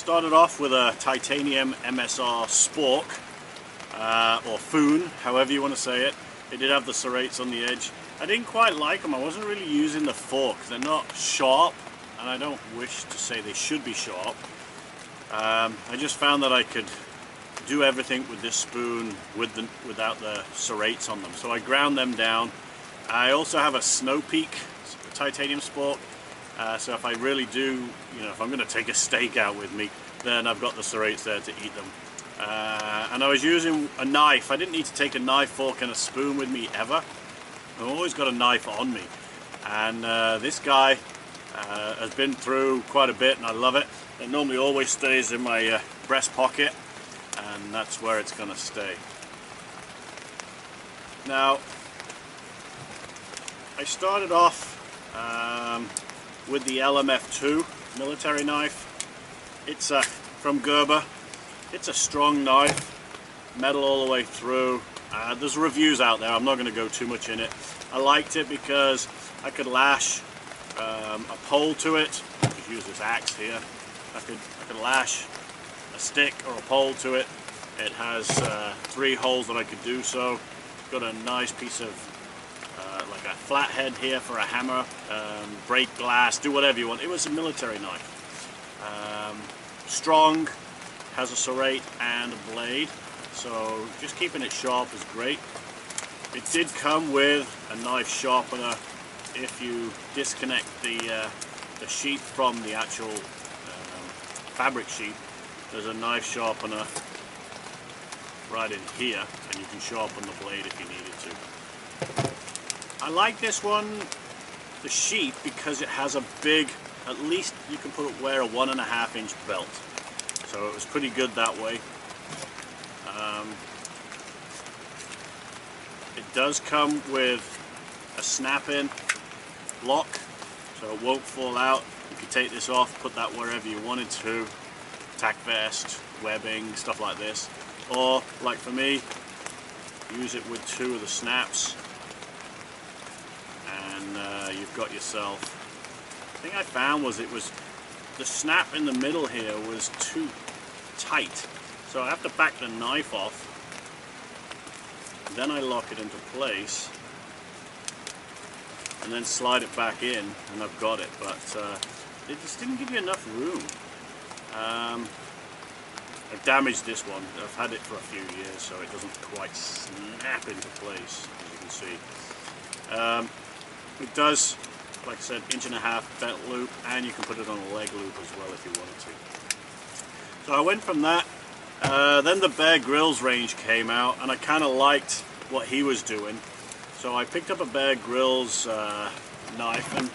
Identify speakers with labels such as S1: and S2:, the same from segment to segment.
S1: Started off with a titanium MSR spork, or foon, however you want to say it. It did have the serrates on the edge. I didn't quite like them. I wasn't really using the forks. They're not sharp, and I don't wish to say they should be sharp. I just found that I could do everything with this spoon without the serrates on them. So I ground them down. I also have a Snow Peak titanium spork. So if I really do, if I'm going to take a steak out with me, then I've got the serrates there to eat them. And I was using a knife. I didn't need to take a knife, fork and a spoon with me ever. I've always got a knife on me. And this guy has been through quite a bit and I love it. It normally always stays in my breast pocket, and that's where it's going to stay. Now, I started off with the LMF2 military knife. It's from Gerber. It's a strong knife, metal all the way through. There's reviews out there. I'm not going to go too much in it. I liked it because I could lash a pole to it. Just use this axe here. I could lash a stick or a pole to it. It has 3 holes that I could do so. Got a nice piece of like a flathead here for a hammer, break glass, do whatever you want. It was a military knife. Strong, has a serrate and a blade, so just keeping it sharp is great. It did come with a knife sharpener. If you disconnect the sheath from the actual fabric sheath, there's a knife sharpener right in here, and you can sharpen the blade if you needed to. I like this one, the sheath, because it has a big, at least you can wear a 1.5 inch belt. So it was pretty good that way. It does come with a snap-in lock, so it won't fall out. You can take this off, put that wherever you wanted to, tack vest, webbing, stuff like this. Or, like for me, use it with 2 of the snaps, and you've got yourself. The thing I found was the snap in the middle here was too tight, so I have to back the knife off, then I lock it into place, and then slide it back in, and I've got it. But it just didn't give you enough room. I damaged this one. I've had it for a few years, so it doesn't quite snap into place, as you can see. It does, like I said, 1.5 inch belt loop, and you can put it on a leg loop as well if you wanted to. So I went from that. Then the Bear Grylls range came out, and I kind of liked what he was doing. So I picked up a Bear Grylls knife, and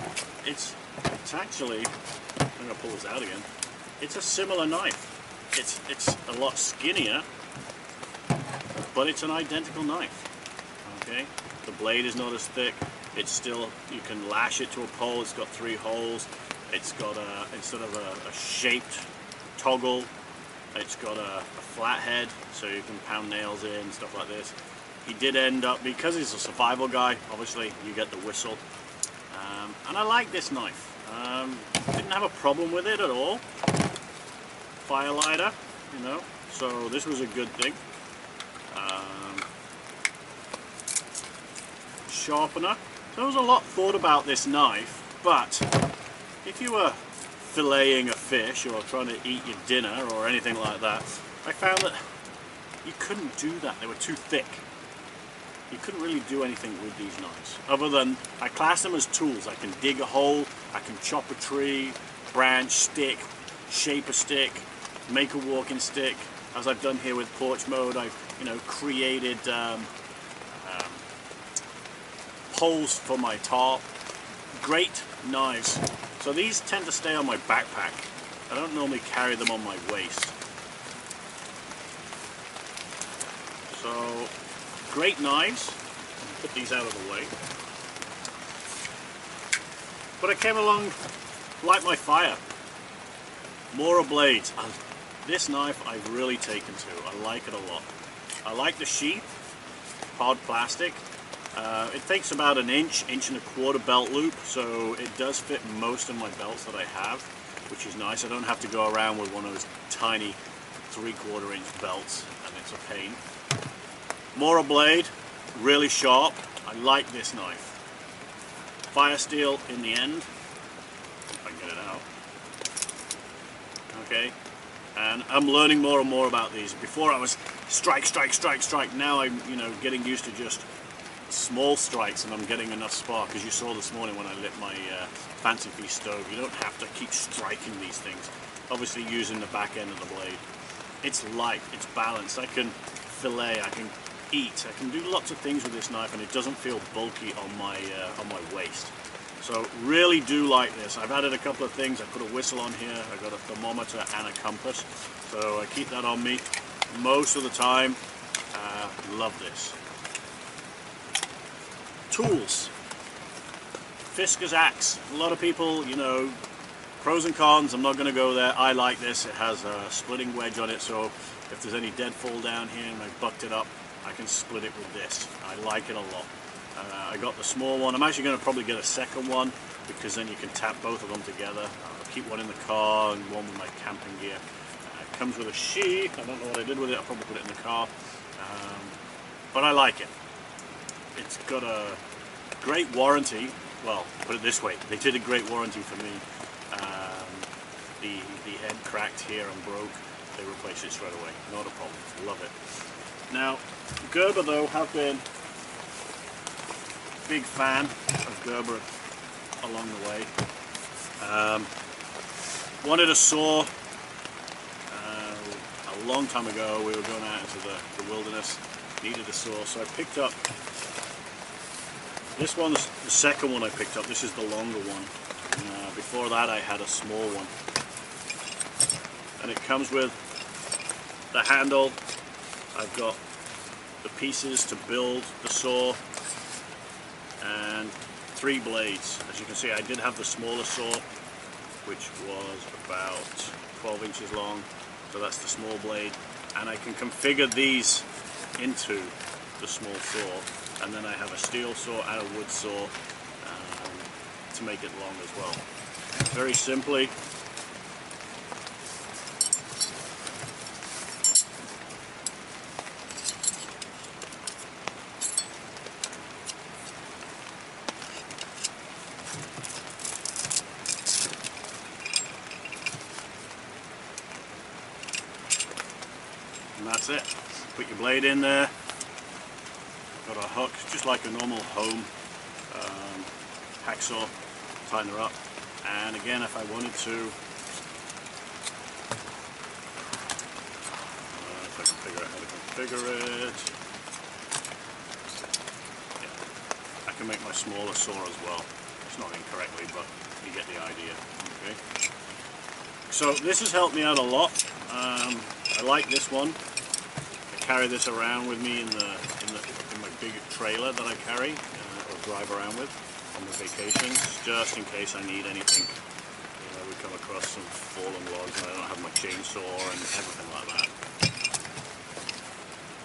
S1: it's actually, I'm going to pull this out again, it's a similar knife. It's a lot skinnier, but it's an identical knife. Okay, the blade is not as thick. It's still, you can lash it to a pole. It's got 3 holes. It's got instead of a shaped toggle, it's got a flathead, so you can pound nails in, stuff like this. He did end up, because he's a survival guy, obviously you get the whistle. And I like this knife. Didn't have a problem with it at all. Fire lighter, so this was a good thing. Sharpener. So there was a lot thought about this knife, but if you were filleting a fish or trying to eat your dinner or anything like that, I found that you couldn't do that. They were too thick. You couldn't really do anything with these knives, other than I class them as tools. I can dig a hole, I can chop a tree, branch, stick, shape a stick, make a walking stick. As I've done here with porch mode, I've created poles for my tarp. Great knives. So these tend to stay on my backpack. I don't normally carry them on my waist. So great knives. Put these out of the way. But I came along, light my fire. More blades. This knife I've really taken to. I like it a lot. I like the sheath, hard plastic. It takes about 1 inch, 1.25 inch belt loop, so it does fit most of my belts that I have. which is nice. I don't have to go around with one of those tiny 3/4 inch belts, and it's a pain. Mora blade, really sharp. I like this knife. Fire steel in the end, if I can get it out. Okay, and I'm learning more and more about these. Before I was strike, strike, strike, strike. Now I'm, getting used to just small strikes, and I'm getting enough spark. As you saw this morning when I lit my fancy feast stove, you don't have to keep striking these things. Obviously using the back end of the blade. It's light, it's balanced. I can fillet, I can eat, I can do lots of things with this knife, and it doesn't feel bulky on my waist. So really do like this. I've added a couple of things. I put a whistle on here, I got a thermometer and a compass, so I keep that on me most of the time. Love this. Tools. Fisker's axe. A lot of people, pros and cons, I'm not going to go there. I like this. It has a splitting wedge on it, so if there's any deadfall down here and I bucked it up, I can split it with this. I like it a lot. I got the small one. I'm actually going to probably get a second one, because then you can tap both of them together. I'll keep one in the car and one with my camping gear. It comes with a sheath. I don't know what I did with it. I'll probably put it in the car. But I like it. It's got a great warranty. Well, put it this way, they did a great warranty for me. The head cracked here and broke. They replaced it straight away. Not a problem. Love it. Now, Gerber though have been big fan of Gerber along the way. Wanted a saw a long time ago. We were going out into the wilderness, needed a saw, so I picked up this one's the second one I picked up. This is the longer one. Before that I had a small one, and it comes with the handle. I've got the pieces to build the saw and 3 blades. As you can see, I did have the smaller saw, which was about 12 inches long, so that's the small blade, and I can configure these into the small saw, and then I have a steel saw and a wood saw to make it long as well. Very simply, and that's it. Put your blade in there. Got a hook, just like a normal home hacksaw. Tighten her up, and again, if I wanted to, if I can figure out how to configure it, yeah, I can make my smaller saw as well. It's not incorrectly, but you get the idea. Okay. So this has helped me out a lot. I like this one. I carry this around with me in my big trailer that I carry or drive around with on the vacations, just in case I need anything. We come across some fallen logs and I don't have my chainsaw and everything like that.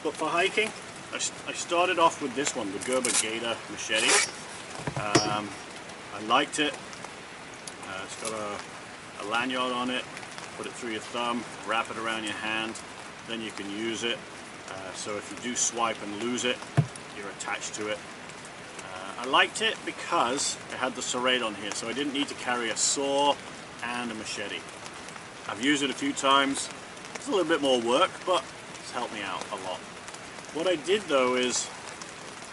S1: But for hiking, I started off with this one, the Gerber Gator machete. I liked it. It's got a lanyard on it. Put it through your thumb, wrap it around your hand, then you can use it. So if you do swipe and lose it, you're attached to it. I liked it because it had the serrate on here, so I didn't need to carry a saw and a machete. I've used it a few times. It's a little bit more work, but it's helped me out a lot. What I did though is,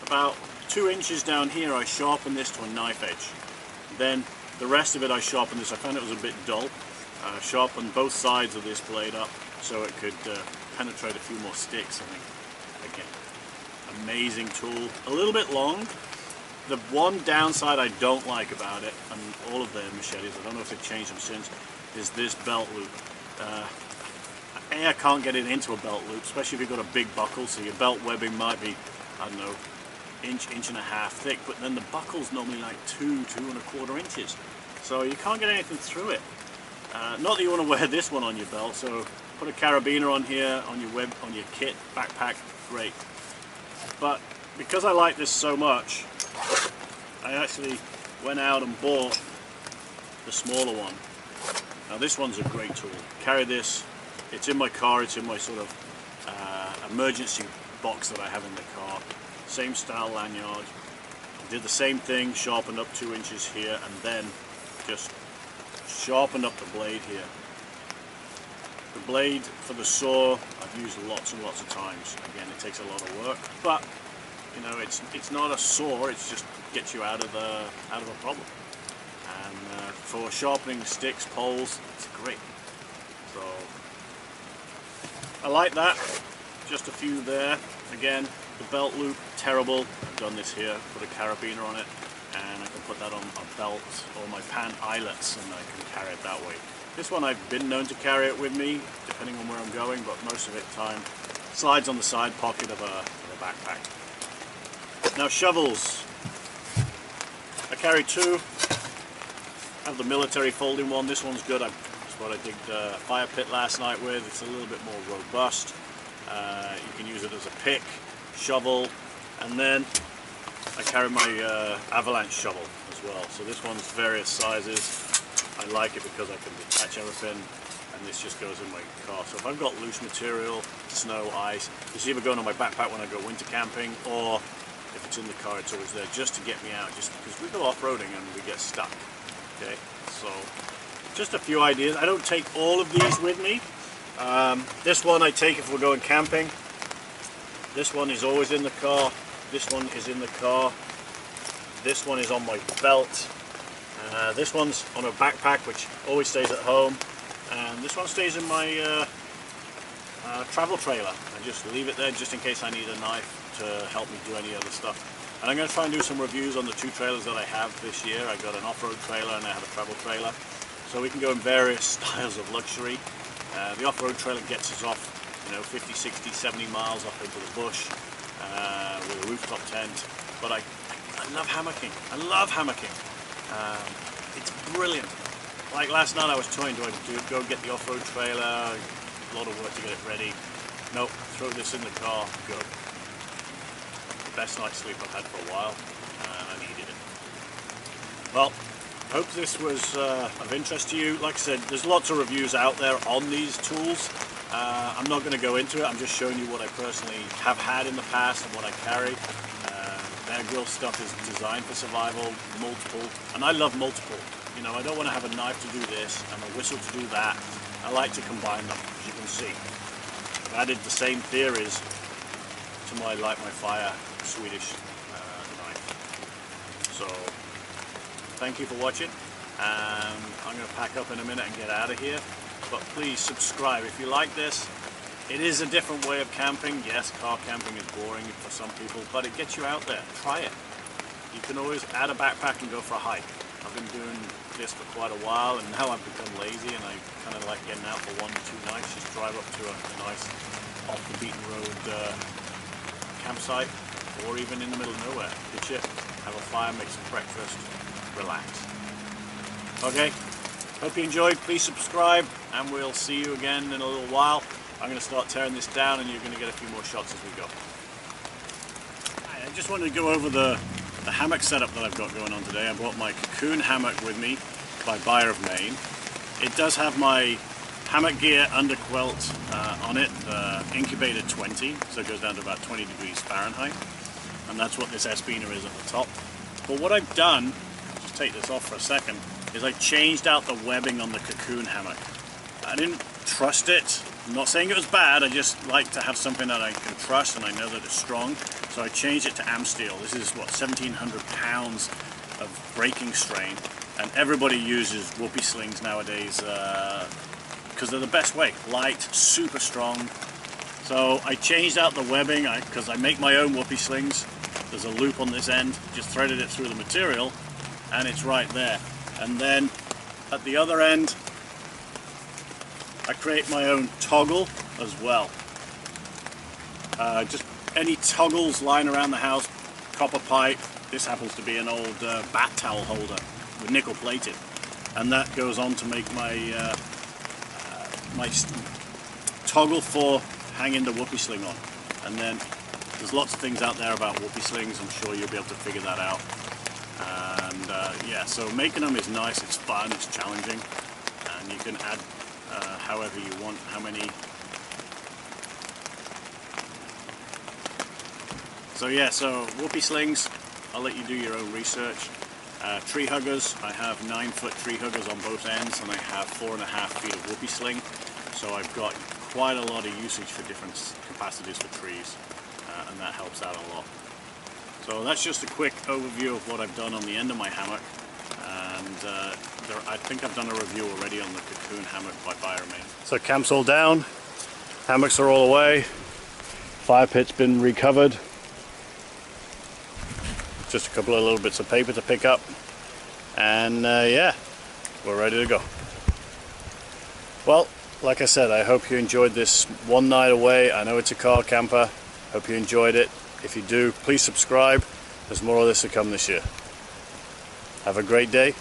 S1: about 2 inches down here, I sharpened this to a knife edge. Then the rest of it I sharpened this. I found it was a bit dull. Sharpened both sides of this blade up so it could penetrate a few more sticks. I think, again, amazing tool. A little bit long. The one downside I don't like about it, and all of their machetes, I don't know if they've changed them since, is this belt loop. I can't get it into a belt loop, especially if you've got a big buckle, so your belt webbing might be, I don't know, inch and a half thick, but then the buckle's normally like 2 1/4 inches. So you can't get anything through it. Not that you want to wear this one on your belt, so put a carabiner on here, on your kit, backpack, great. But because I like this so much, I actually went out and bought the smaller one. Now this one's a great tool. Carry this. It's in my car. It's in my sort of emergency box that I have in the car. Same style lanyard. Did the same thing, sharpened up 2 inches here, and then just sharpened up the blade here. The blade for the saw I've used lots and lots of times. Again, it takes a lot of work, but you know, it's not a saw. It's just gets you out of a problem. And for sharpening sticks, poles, it's great. So I like that. Just a few there. Again, the belt loop, terrible. I've done this here, put a carabiner on it, and I can put that on a belt or my pant eyelets, and I can carry it that way. This one I've been known to carry it with me, depending on where I'm going, but most of the time slides on the side pocket of a backpack. Now shovels. I carry 2. I have the military folding one. This one's good. That's what I digged a fire pit last night with. It's a little bit more robust. You can use it as a pick, shovel, and then I carry my avalanche shovel as well. So this one's various sizes. I like it because I can detach everything, and this just goes in my car. So if I've got loose material, snow, ice, it's either going on my backpack when I go winter camping, or if it's in the car, it's always there just to get me out, just because we go off-roading and we get stuck. Okay, so just a few ideas. I don't take all of these with me. This one I take if we're going camping. This one is always in the car. This one is in the car. This one is on my belt. This one's on a backpack, which always stays at home. And this one stays in my travel trailer. I just leave it there just in case I need a knife to help me do any other stuff. And I'm going to try and do some reviews on the 2 trailers that I have this year. I've got an off-road trailer and I have a travel trailer. So we can go in various styles of luxury. The off-road trailer gets us off, you know, 50, 60, 70 miles up into the bush with a rooftop tent. But I love hammocking. I love hammocking. It's brilliant. Like last night I was toying, do I go get the off-road trailer? A lot of work to get it ready. Nope, throw this in the car, go. The best night's sleep I've had for a while, and I needed it. Well, hope this was of interest to you. Like I said, there's lots of reviews out there on these tools. I'm not going to go into it, I'm just showing you what I personally have had in the past and what I carry. Bear Grylls stuff is designed for survival, multiple, and I love multiple. You know, I don't want to have a knife to do this and a whistle to do that. I like to combine them, as you can see. I've added the same theories to my Light My Fire Swedish knife. So, thank you for watching. I'm going to pack up in a minute and get out of here. But please subscribe if you like this. It is a different way of camping. Yes, car camping is boring for some people, but it gets you out there. Try it. You can always add a backpack and go for a hike. I've been doing this for quite a while, and now I've become lazy, and I kind of like getting out for 1 or 2 nights. Just drive up to a nice off-the-beaten road campsite, or even in the middle of nowhere. Pitch it, have a fire, make some breakfast, relax. Okay, hope you enjoyed. Please subscribe, and we'll see you again in a little while. I'm going to start tearing this down, and you're going to get a few more shots as we go. I just wanted to go over the hammock setup that I've got going on today. I brought my Cocoon hammock with me by Buyer of Maine. It does have my hammock gear under quilt on it, the Incubator 20, so it goes down to about 20 degrees Fahrenheit, and that's what this S-beaner is at the top. But what I've done, just take this off for a second, is I changed out the webbing on the Cocoon hammock. I didn't trust it. I'm not saying it was bad, I just like to have something that I can trust and I know that it's strong. So I changed it to Amsteel. This is what, 1,700 pounds of braking strain, and everybody uses whoopee slings nowadays because they're the best way. Light, super strong. So I changed out the webbing because I make my own whoopee slings. There's a loop on this end, just threaded it through the material and it's right there. And then at the other end I create my own toggle as well. Just any toggles lying around the house, copper pipe. This happens to be an old bat towel holder with nickel plated, and that goes on to make my my toggle for hanging the whoopee sling on. And then there's lots of things out there about whoopee slings. I'm sure you'll be able to figure that out. And yeah, so making them is nice, it's fun, it's challenging, and and you can add however you want, how many. So yeah, so whoopee slings, I'll let you do your own research. Tree huggers, I have 9-foot tree huggers on both ends, and I have 4.5 feet of whoopee sling. So I've got quite a lot of usage for different capacities for trees, and that helps out a lot. So that's just a quick overview of what I've done on the end of my hammock, and I think I've done a review already on the cocoon hammock by BioRemain. So camp's all down, hammocks are all away, fire pit's been recovered. Just a couple of little bits of paper to pick up, and yeah, we're ready to go. Well, like I said, I hope you enjoyed this one night away. I know it's a car camper. Hope you enjoyed it. If you do, please subscribe. There's more of this to come this year. Have a great day.